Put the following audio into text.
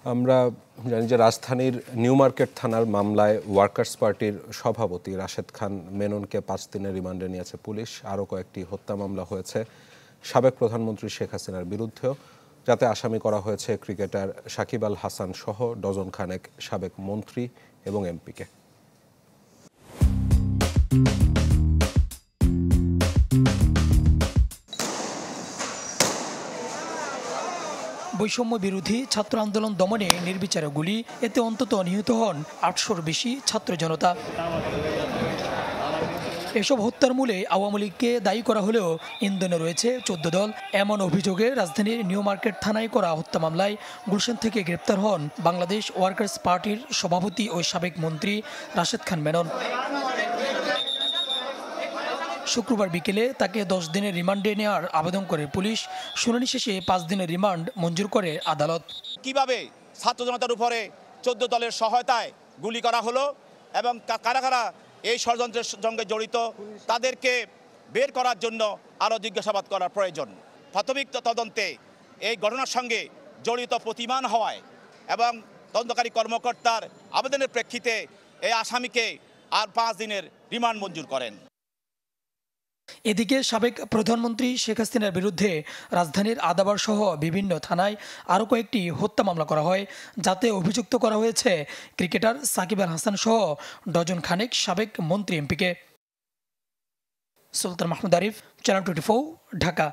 আমরা জানি যে রাজধানীর নিউ মার্কেট থানার মামলায় ওয়ার্কার্স পার্টির সভাপতি রাশেদ খান মেননকে 5 দিনের রিমান্ডে নিয়েছে পুলিশ। আরও কয়েকটি হত্যা মামলা হয়েছে সাবেক প্রধানমন্ত্রী শেখ হাসিনার বিরুদ্ধেও, যাতে আসামি করা হয়েছে ক্রিকেটার সাকিব আল হাসান সহ ডজন খানেক সাবেক মন্ত্রী এবং এমপিকে। বৈষম্য বিরোধী ছাত্র আন্দোলন দমনে নির্বিচারে গুলি, এতে অন্তত নিহত হন 800-র বেশি ছাত্র জনতা। এসব হত্যার মূলে আওয়ামী লীগকে দায়ী করা হলেও ইন্ধনে রয়েছে 14 দল। এমন অভিযোগে রাজধানীর নিউ মার্কেট থানায় করা হত্যা মামলায় গুলশান থেকে গ্রেপ্তার হন বাংলাদেশ ওয়ার্কার্স পার্টির সভাপতি ও সাবেক মন্ত্রী রাশেদ খান মেনন। শুক্রবার বিকেলে তাকে 10 দিনের রিমান্ডে নেওয়ার আবেদন করে পুলিশ। শুনানি শেষে 5 দিনের রিমান্ড মঞ্জুর করে আদালত। কিভাবে ছাত্র জনতার উপরে 14 দলের সহায়তায় গুলি করা হলো এবং কারা কারা এই ষড়যন্ত্রের সঙ্গে জড়িত তাদেরকে বের করার জন্য আরও জিজ্ঞাসাবাদ করার প্রয়োজন। প্রাথমিক তদন্তে এই ঘটনার সঙ্গে জড়িত প্রতিমান হওয়ায় এবং তদন্তকারী কর্মকর্তার আবেদনের প্রেক্ষিতে এই আসামিকে আর 5 দিনের রিমান্ড মঞ্জুর করেন। এদিকে সাবেক প্রধানমন্ত্রী শেখ হাসিনার বিরুদ্ধে রাজধানীর আদাবার সহ বিভিন্ন থানায় আরও কয়েকটি হত্যা মামলা করা হয়, যাতে অভিযুক্ত করা হয়েছে ক্রিকেটার সাকিব আল হাসান সহ ডজন খানেক সাবেক মন্ত্রী এমপিকে। সুলতান মাহমুদ আরিফ, চ্যানেল 24, ঢাকা।